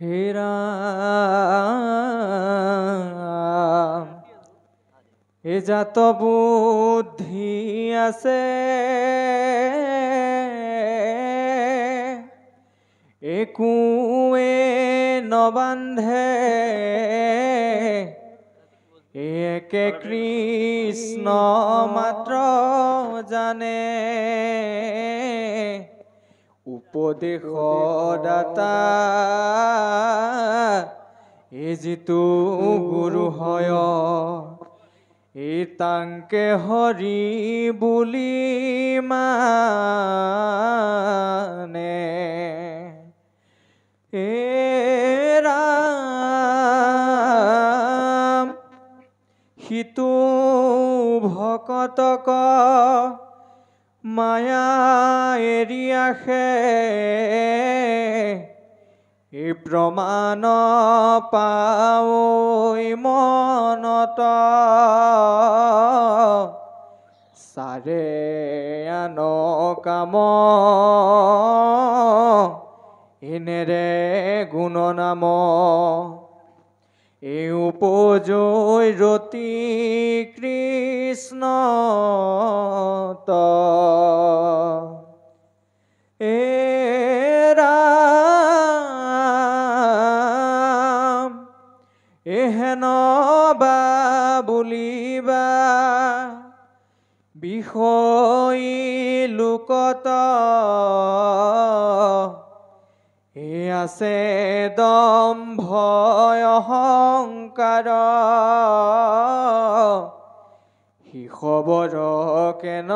হে ৰাম এ জাত বুদ্ধি আছে একোৱে নবান্ধে একে কৃষ্ণ মাত্ৰ জানে উপদেশদাতা এই যিটো গুৰু হয় এই তাংকে হৰি বুলি মানে হে ৰাম সিটো ভকতক মায়া এৰি আহে এই প্ৰমাণ পাৱৈ মনত চাৰে আন কাম এনেৰে গুণ নাম এই উপজৈ ৰতি কৃষ্ণ এ ৰাম এহেন বা বুলিবা বিষয় লোকত এ আছে দম্ভ অহংকাৰ শিশবৰ কেন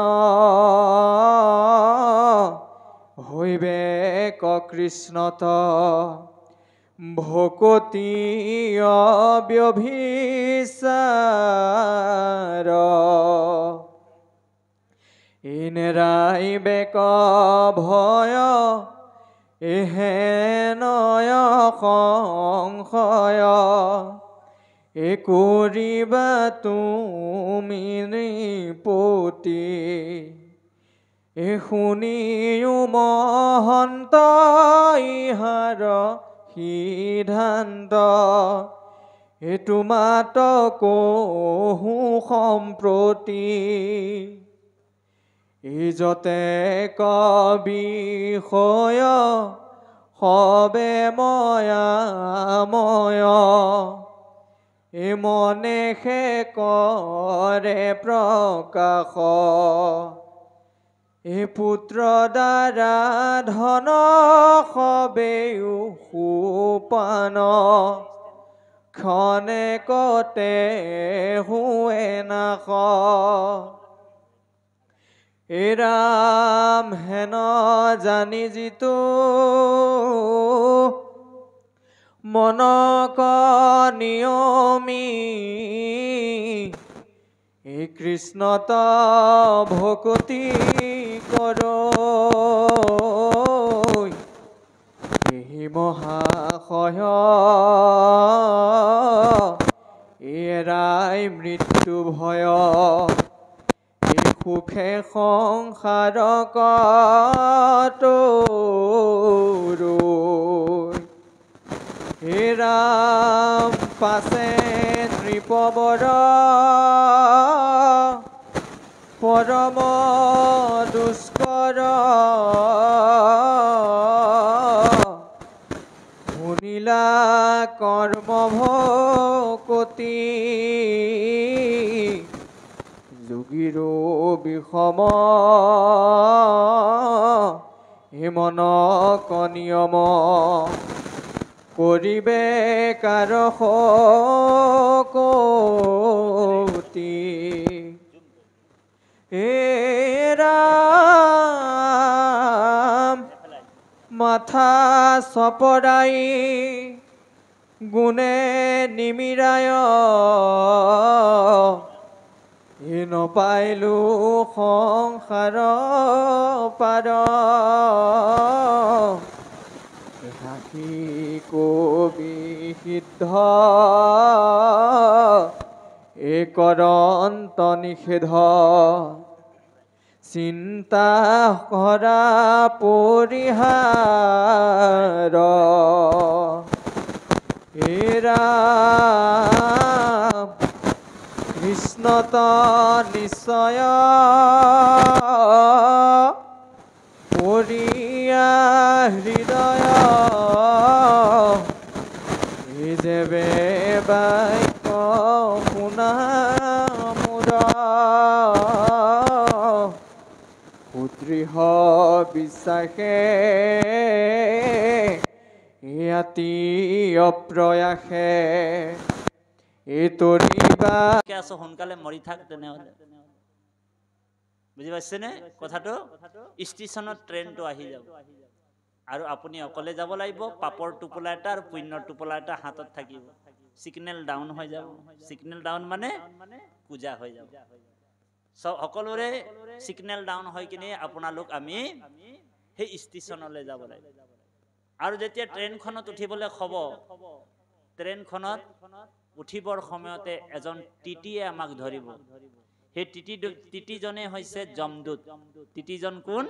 হৈবে কৃষ্ণত ভকতি অব্যভিচাৰ ইনেৰাই বেক ভয় এহেনয় সংশয় এ কৰিবা তুমি নৃপতি এ শুনিও মহন্ত ইহাৰ সিদ্ধান্ত এ তোমাত কহো সম্প্ৰতি ইজতে কবিষয় সবে ময়াময় এ মনেষে কৰে প্ৰকাশ এ পুত্ৰ দ্বাৰা ধন সবেও সুপান ক্ষণেকতে হুৱে নাশ এ ৰাম হেন জানি যিটো মনক নিয়মি এই কৃষ্ণত ভকতি কৰ এই মহাশয় এৰাই মৃত্যু ভয় এই সুখে সংসাৰ হে ৰাম পাছে ত্ৰিপৱৰ পৰম দুষ্কৰ শুনিলা কৰ্ম ভকতি যোগীৰো বিষম হে মনক নিয়ম কৰিবে কাৰ শকতি হে ৰাম মাথা চপৰাই গুণে নিমিৰায় হে নপাইলো সংসাৰ পাৰ সাক্ষী কবি সিদ্ধ একৰন্ত নিষেধ চিন্তা কৰা পৰিহাৰ হে ৰাম কৃষ্ণ তো নিশ্চয় পড়িয়া হৃদয় এই যেবে বাক্য শুনা মোৰ সুদৃঢ় বিশ্বাসে ইয়াতি অপ্ৰয়াসে এই তৰিবা আছো সোনকালে মৰি থাক তেনেহলে বুজি পাইছেনে কথাটো ষ্টেচনত ট্ৰেইনটো আহি যাব আৰু আপুনি অকলে যাব লাগিব পাপৰ টোপোলা এটা আৰু পুণ্যৰ টোপোলা এটা হাতত থাকিব সিগনেল ডাউন হৈ যাব সিগনেল ডাউন মানে পূজা হৈ যাব সব সকলোৰে সিগনেল ডাউন হৈ কিনে আপোনালোক আমি সেই ষ্টেচনলৈ যাব লাগিব আৰু যেতিয়া ট্ৰেইনখনত উঠিবলৈ হ'ব ট্ৰেইনখনত উঠিবৰ সময়তে এজন টিটিয়ে আমাক ধৰিব সেই টিটিজনে হৈছে যমদূত টিটিজন কোন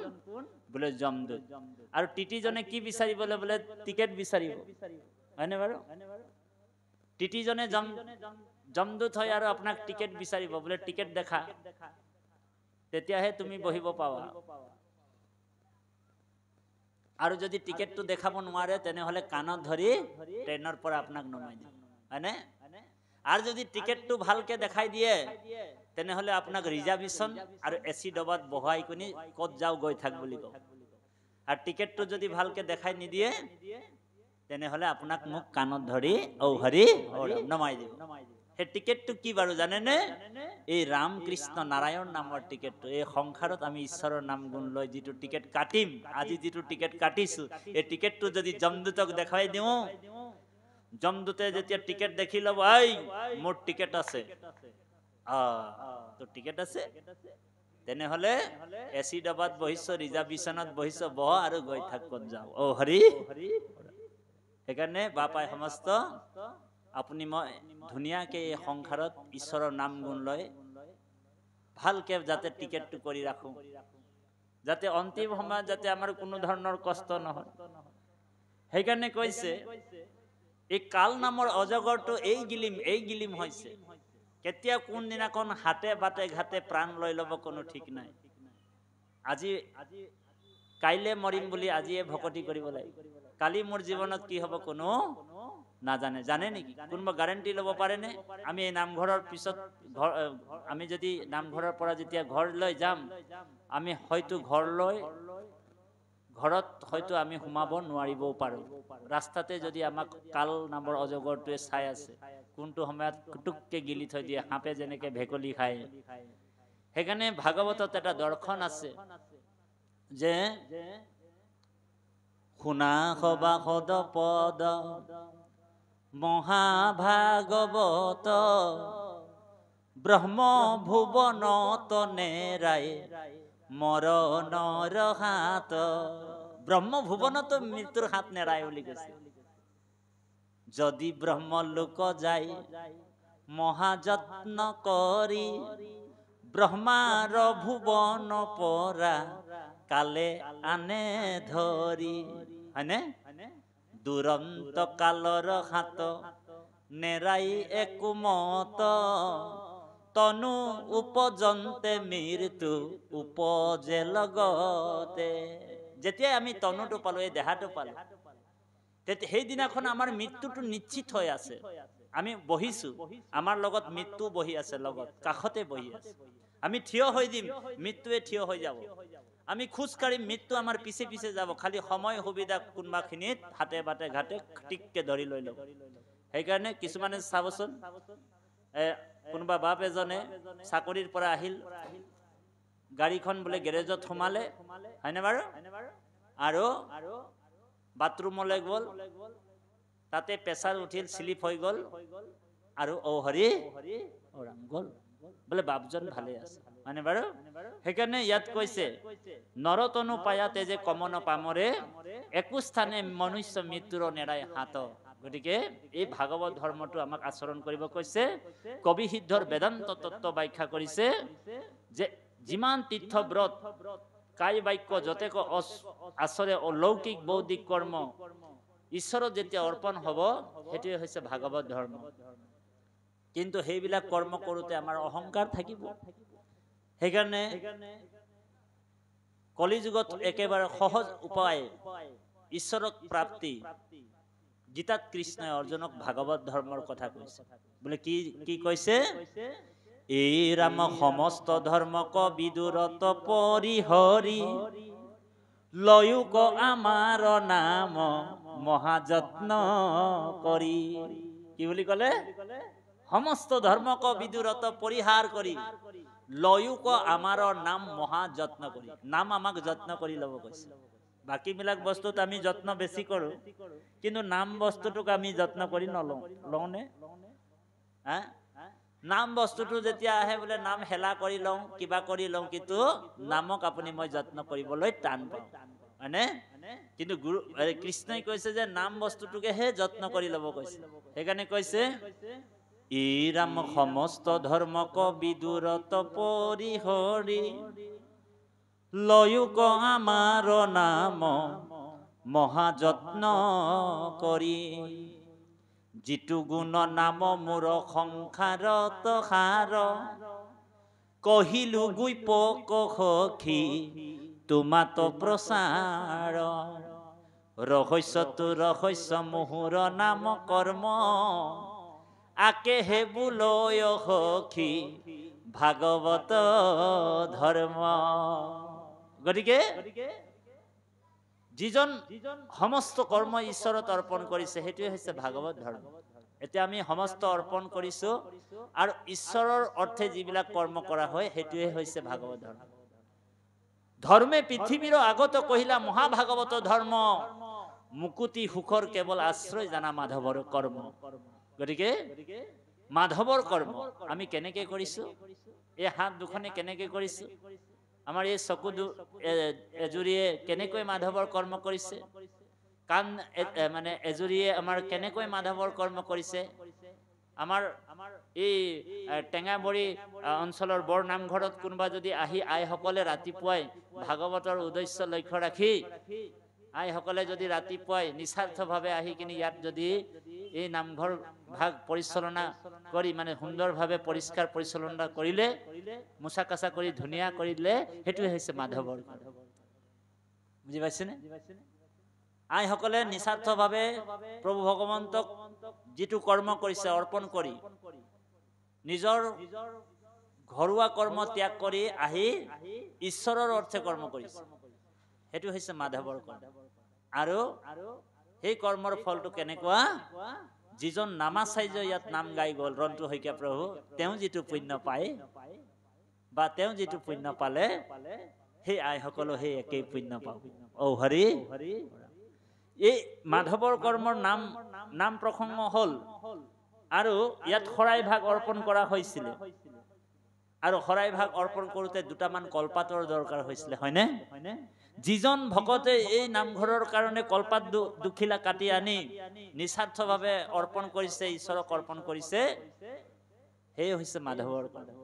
বোলে যমদূত আৰু টিটিজনে কি বিচাৰিবলৈ বোলে টিকেট বিচাৰিব হয়নে বাৰু টিটিজনে যমদূত হয় আৰু আপোনাক টিকেট বিচাৰিব বোলে টিকেট দেখা তেতিয়াহে তুমি বহিব পাবা আৰু যদি টিকেটটো দেখাব নোৱাৰে তেনেহলে কাণত ধৰি ট্ৰেইনৰ পৰা আপোনাক নমাই দিব হয়নে আৰু যদি টিকেটটো ভালকে দেখাই দিয়ে তেনেহলে আপোনাক ৰিজাৰ্ভেশ্যন আৰু এচি ডবাত বহাই কিনি ক'ত যাও গৈ থাক বুলি কয় আৰু টিকেটটো যদি ভালকে দেখাই নিদিয়ে তেনেহলে আপোনাক মুখ কাণত ধৰি ঔ হৰি নমাই দিব সেই টিকেটটো কি বাৰু জানেনে এই ৰাম কৃষ্ণ নাৰায়ণ নামৰ টিকেটটো এই সংসাৰত আমি ঈশ্বৰৰ নাম গুণ লৈ যিটো টিকেট কাটিম আজি যিটো টিকেট কাটিছো এই টিকেটটো যদি যমদূতক দেখাই দিওঁ যমদূতে যেতিয়া টিকেট দেখি ল'ব এই মোৰ টিকেট আছে তো টিকেট আছে তেনেহলে এচি ডবাত বহিছ ৰিজাৰ্ভেশ্যনত বহিছ বহ আৰু গৈ থাক ক'ত যাও ঔ হৰি সেইকাৰণে বাপাই সমস্ত আপুনি মই ধুনীয়াকে এই সংসাৰত ঈশ্বৰৰ নাম গুণ লৈ ভালকে যাতে টিকেটটো কৰি ৰাখো যাতে অন্তিম সময়ত যাতে আমাৰ কোনো ধৰণৰ কষ্ট নহয় সেইকাৰণে কৈছে এই কাল নামৰ অজগৰটো এই গিলিম হৈছে কেতিয়া কোন দিনাখন হাতে বাটে ঘাটে প্ৰাণ লৈ ল'ব কোনো ঠিক নাই আজি কাইলে মৰিম বুলি আজিয়ে ভকতি কৰিব লাগিব কালি মোৰ জীৱনত কি হ'ব কোনো নাজানে জানে নেকি কোনোবা গ্যাৰান্টি ল'ব পাৰেনে আমি এই নামঘৰৰ পিছত আমি যদি নামঘৰৰ পৰা যেতিয়া ঘৰলৈ যাম আমি হয়তো ঘৰত হয়তো আমি সোমাব নোৱাৰিবও পাৰো ৰাস্তাতে যদি আমাক কাল নামৰ অজগৰটোৱে চাই আছে কোনটো সময়ত কুটুককে গিলি থৈ দিয়ে সাপে যেনেকে ভেকলি খায় সেইকাৰণে ভাগৱতত এটা দৰ্শন আছে যে শুনা সবা সদ পদ মহাভাগৱত ব্ৰহ্ম ভুৱনত নেৰাই মৰণৰ হাত ব্ৰহ্ম ভুৱনত মৃত্যুৰ হাত নেৰাই বুলি কৈছে যদি ব্ৰহ্ম লোক যায় মহাযত্ন কৰি ব্ৰহ্মাৰ ভুৱন পৰা কালে আনে ধৰি হয়নে দুৰন্ত কালৰ হাত নেৰাই একোমত তনু উপজন্তে মৃত্যু উপজে লগতে যেতিয়া আমি তনুটো পালো এই দেহাটো পালো সেইদিনাখন আমাৰ মৃত্যুটো নিশ্চিত হৈ আছে আমি বহিছো আমাৰ লগত মৃত্যু বহি আছে লগত কাষতে বহি আছে আমি থিয় হৈ দিম মৃত্যুৱে থিয় হৈ যাব আমি খোজ কাঢ়িম মৃত্যু আমাৰ পিছে পিছে যাব খালি সময় সুবিধা কোনোবাখিনিত হাতে বাটে ঘাটে টিককে ধৰি লৈ ল'ব সেইকাৰণে কিছুমানে চাবচোন কোনোবা বাপ এজনে চাকৰিৰ পৰা আহিল গাড়ীখন বোলে গেৰেজত সোমালে হয়নে বাৰু আৰু বাথৰুমলৈ গ'ল তাতে প্ৰেছাৰ উঠিল স্লিপ হৈ গ'ল আৰু ঔ হৰি গ'ল বোলে বাপজন ভালে আছে মানে বাৰু সেইকাৰণে ইয়াত কৈছে নৰতনু পায়া তেজে কমন পামৰে একো স্থানে মনুষ্য মৃত্যুৰ নেৰাই হাত গতিকে এই ভাগৱত ধৰ্মটো আমাক আচৰণ কৰিব কৈছে কবি সিদ্ধৰ বেদান্ত তত্ত্ব ব্যাখ্যা কৰিছে যে যিমান তীৰ্থ ব্ৰত কাই বাক্য যতেক আচৰে অলৌকিক বৌদ্ধিক কৰ্ম ঈশ্বৰত যেতিয়া অৰ্পণ হ'ব সেইটোৱে হৈছে ভাগৱত ধৰ্ম। কিন্তু সেইবিলাক কৰ্ম কৰোঁতে আমাৰ অহংকাৰ থাকিব। সেইকাৰণে কলিযুগত একেবাৰে সহজ উপায় ঈশ্বৰক প্ৰাপ্তি গীতাত কৃষ্ণই অৰ্জুনক ভাগৱত ধৰ্মৰ কথা কৈছে। বোলে কি কৈছে? এই ৰাম সমস্ত ধৰ্মক বিদুৰত পৰিহৰি লয়ুক আমাৰ নাম মহাযত্ন কৰি। কি বুলি ক'লে? সমস্ত ধৰ্মক বিদুৰত পৰিহাৰ কৰি লয়ুক আমাৰ নাম মহাযত্ন কৰি। নাম আমাক যত্ন কৰি ল'ব কৈছে। বাকীবিলাক বস্তুত আমি যত্ন বেছি কৰোঁ, কিন্তু নাম বস্তুটোক আমি যত্ন কৰি নলওঁ। লওঁনে? নাম বস্তুটো যেতিয়া আহে বোলে নাম হেলা কৰি লওঁ, কিবা কৰি লওঁ, কিন্তু নামক আপুনি মই যত্ন কৰিবলৈ টান পাওঁ, হয়নে? কিন্তু গুৰু কৃষ্ণই কৈছে যে নাম বস্তুটোকেহে যত্ন কৰি ল'ব কৈছে। সেইকাৰণে কৈছে ই ৰাম সমস্ত ধৰ্মক বিদুৰত পৰিহৰি লয়ুক আমাৰ নাম মহাযত্ন কৰি। যিটো গুণ নাম মোৰ সংসাৰত সাৰ কহিলো গুই পক সখী তোমাত প্ৰচাৰ। ৰহস্যটো ৰহস্য মুহুৰ নাম কৰ্ম আকে হে বোলয় সখী ভাগৱত ধৰ্ম। গতিকে যিজন সমস্ত কৰ্ম ঈশ্বৰত অৰ্পণ কৰিছে সেইটোৱে হৈছে ভাগৱত ধৰ্ম। এতিয়া আমি সমস্ত অৰ্পণ কৰিছো আৰু ঈশ্বৰৰ অৰ্থে যিবিলাক কৰ্ম কৰা হয় সেইটোৱে হৈছে ভাগৱত ধৰ্ম। ধৰ্মে পৃথিৱীৰ আগত কহিলা মহাভাগৱত ধৰ্ম মুকুতি সুখৰ কেৱল আশ্ৰয় জানা মাধৱৰ কৰ্ম। গতিকে মাধৱৰ কৰ্ম আমি কেনেকে কৰিছো? এই হাত দুখনে কেনেকে কৰিছো? আমাৰ এই চকু এজুৰিয়ে কেনেকৈ মাধৱৰ কৰ্ম কৰিছে? কাণ মানে এজুৰিয়ে আমাৰ কেনেকৈ মাধৱৰ কৰ্ম কৰিছে? আমাৰ এই টেঙাবৰী অঞ্চলৰ বৰ নামঘৰত কোনোবা যদি আহি আইসকলে ৰাতিপুৱাই ভাগৱতৰ উদ্দেশ্য লক্ষ্য ৰাখি আইসকলে যদি ৰাতিপুৱাই নিস্বাৰ্থভাৱে আহি কিনি ইয়াত যদি এই নামঘৰ ভাগ পৰিচালনা কৰি মানে সুন্দৰভাৱে পৰিষ্কাৰ পৰিচালনা কৰিলে, মোচা কাচা কৰি ধুনীয়া কৰিলে, সেইটোৱে হৈছে মাধৱৰ। বুজি পাইছেনে? আইসকলে নিস্বাৰ্থভাৱে প্ৰভু ভগৱন্তক যিটো কৰ্ম কৰিছে অৰ্পণ কৰি নিজৰ ঘৰুৱা কৰ্ম ত্যাগ কৰি আহি ঈশ্বৰৰ অৰ্থে কৰ্ম কৰিছে, সেইটো হৈছে মাধৱৰ কৰ্ম। আৰু সেই কৰ্মৰ ফলটো কেনেকুৱা? যিজন নামাচাৰ্য ইয়াত নাম গাই গ'ল ৰন্তু শইকীয়া প্ৰভু, তেওঁ যিটো পুণ্য পায় বা তেওঁ যিটো পুণ্য পালে সেই আইসকলো সেই একেই পুণ্য পাব। ঔ হৰি। এই মাধৱৰ কৰ্মৰ নাম প্ৰসংগ হ'ল আৰু ইয়াত শৰাই ভাগ অৰ্পণ কৰা হৈছিলে। আৰু শৰাই ভাগ অৰ্পণ কৰোঁতে দুটামান কলপাতৰ দৰকাৰ হৈছিলে, হয়নে? যিজন ভকতে এই নামঘৰৰ কাৰণে কলপাত দুখিলা কাটি আনি নিস্বাৰ্থভাৱে অৰ্পণ কৰিছে, ঈশ্বৰক অৰ্পণ কৰিছে, সেই হৈছে মাধৱৰ কৰ্ম।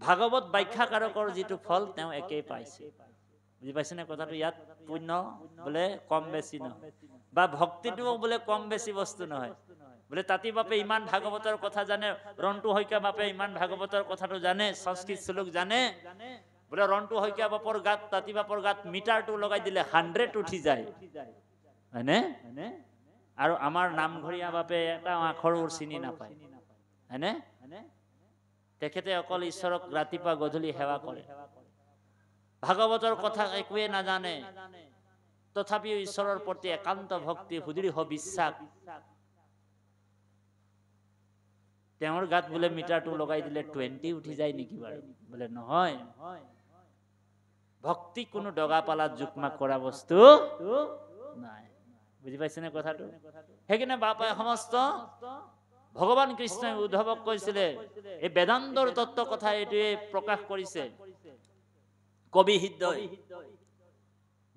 ভাগৱত ব্যাখ্যাকাৰকৰ যিটো ফল তেওঁ একেই পাইছে। বুজি পাইছেনে কথাটো? ইয়াত পুণ্য বোলে কম বেছি নহয়, বা ভক্তিটোও বোলে কম বেছি বস্তু নহয়। বোলে তাঁতি বাপে ইমান ভাগৱতৰ কথা জানে, ৰন্তু শইকীয়া বাপে ইমান ভাগৱতৰ কথাটো জানে, সংস্কৃত শ্লোক জানে, বোলে ৰন্তু শইকীয়া বাপৰ গাত তাঁতি বাপৰ গাত মিটাৰটো লগাই দিলে 100 উঠি যায়, হয়নে? আৰু আমাৰ নামঘৰীয়া বাপে এটা আখৰো চিনি নাপায়, হয়নে? তেখেতে অকল ঈশ্বৰক ৰাতিপুৱা গধূলি সেৱা কৰে, ভাগৱতৰ কথা একোৱে নাজানে, তথাপিও ঈশ্বৰৰ প্ৰতি একান্ত ভক্তি সুদৃঢ় বিশ্বাস। তেওঁৰ গাত বোলে মিটাৰটো লগাই দিলে 20 উঠি যায় নেকি বাৰু? বোলে নহয়, ভক্তি কোনো দগা পালাত জোকমাক কৰা বস্তু নাই। বুজি পাইছেনে কথাটো? সেইকাৰণে বাপাই সমস্ত ভগৱান কৃষ্ণই উদ্ধৱক কৈছিলে, এই বেদান্তৰ তত্ত্ব কথা এইটোৱে প্ৰকাশ কৰিছে কবি হৃদয়,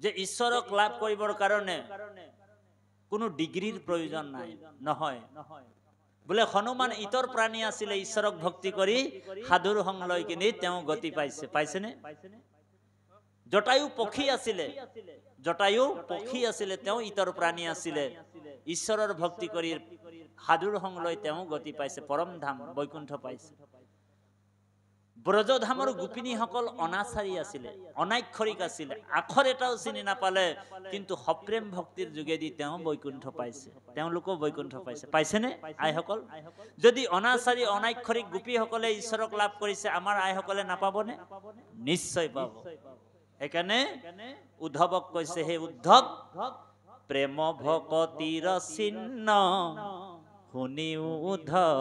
যে ঈশ্বৰক লাভ কৰিবৰ কাৰণে কোনো ডিগ্ৰীৰ প্ৰয়োজন নাই। নহয়, বোলে হনুমান ইতৰ প্ৰাণী আছিলে, ঈশ্বৰক ভক্তি কৰি সাধুৰ সং লৈ কিনি তেওঁ গতি পাইছে। পাইছেনে? জটায়ু পক্ষী আছিলে, জটায়ু পক্ষী আছিলে, তেওঁ ইতৰ প্ৰাণী আছিলে। ঈশ্বৰৰ ভক্তি কৰি সাধুৰ সংগ লৈ তেওঁ গতি পাইছে, পৰম ধাম বৈকুণ্ঠ পাইছে। ব্ৰজধামৰ গোপিনীসকল অনাচাৰী আছিলে, অনাক্ষৰিক আছিলে, আখৰ এটাও চিনি নাপালে, কিন্তু সপ্ৰেম ভক্তিৰ যোগেদি তেওঁ বৈকুণ্ঠ পাইছে, তেওঁলোকেও বৈকুণ্ঠ পাইছে। পাইছেনে আইসকল? যদি অনাচাৰী অনাক্ষৰিক গোপীসকলে ঈশ্বৰক লাভ কৰিছে, আমাৰ আইসকলে নাপাবনে? নিশ্চয় পাব। সেইকাৰণে উদ্ধৱক কৈছে, হে উদ্ধৱ, প্ৰেম ভকতিৰ চিহ্ন শুনি উদ্ধৱ,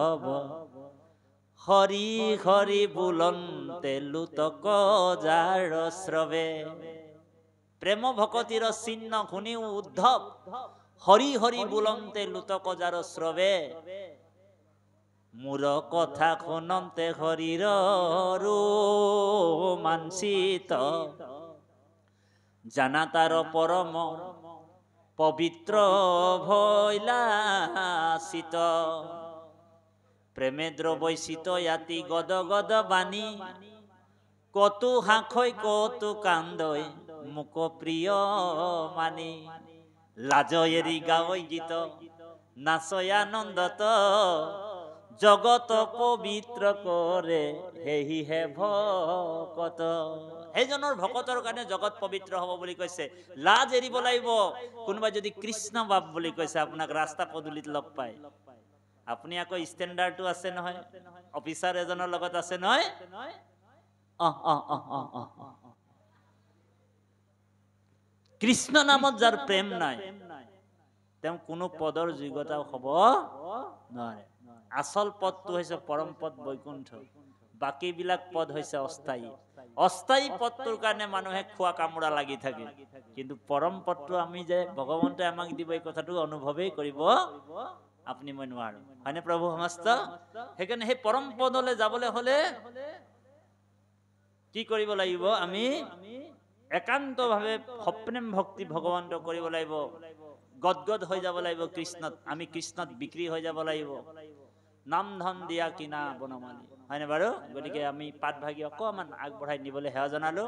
হৰি হৰি বুলন্তে লুতক যাৰ শ্ৰৱে। প্ৰেম ভকতিৰ চিহ্ন শুনি উদ্ধৱ, হৰি হৰি বুলন্তে লুতক যাৰ শ্ৰৱে। মোৰ কথা শুনন্তে হৰিৰ ৰোমাঞ্চিত, জানা তাৰ পৰম পবিত্ৰ ভৈলাচিত। প্ৰেমে দ্ৰবৈচিত ইয়াতি গদ গদ বাণী, কতো হাঁখৈ কতো কান্দৈ মোক প্ৰিয় মানি। লাজ এৰি গাৱৈ গীত নাচৈ আনন্দত, জগত পবিত্ৰ কৰে হেহি হে ভকত। সেইজনৰ ভকতৰ কাৰণে জগত পবিত্ৰ হ'ব বুলি কৈছে। লাজ এৰিব লাগিব। কোনোবাই যদি কৃষ্ণ বাপ বুলি কৈছে, আপোনাক ৰাস্তা পদূলিত লগ পায়, আপুনি আকৌ ষ্টেণ্ডাৰ্ডটো আছে নহয়, অফিচাৰ এজনৰ লগত আছে নহয়, কৃষ্ণ নামত যাৰ প্ৰেম নাই, তেওঁ কোনো পদৰ যোগ্যতাও হ'ব নোৱাৰে। আচল পদটো হৈছে পৰম পদ বৈকুণ্ঠ, বাকী বিলাক পদ হৈছে অস্থায়ী। অস্থায়ী পদটোৰ কাৰণে মানুহে খোৱা কামোৰা লাগি থাকে, কিন্তু পৰম পদটো আমি যে ভগৱন্তই আমাক দিব, এই কথাটো অনুভৱেই কৰিব আপুনি মই নোৱাৰো, হয়নে প্ৰভু সমস্ত? সেইকাৰণে সেই পৰম পদলৈ যাবলৈ হলে কি কৰিব লাগিব? আমি একান্তভাৱে সপ্ৰেম ভক্তি ভগৱন্ত কৰিব লাগিব, গদগদ হৈ যাব লাগিব কৃষ্ণত। আমি কৃষ্ণত বিক্ৰী হৈ যাব লাগিব, নাম ধন দিয়া কিনা বনমালী, হয়নে বাৰু? গতিকে আমি পাঠভাগী অকণমান আগবঢ়াই নিবলৈ সেৱা জনালো।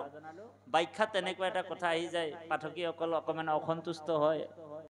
ব্যাখ্যাত তেনেকুৱা এটা কথা আহি যায়, পাঠকীসকল অকণমান অসন্তুষ্ট হয়,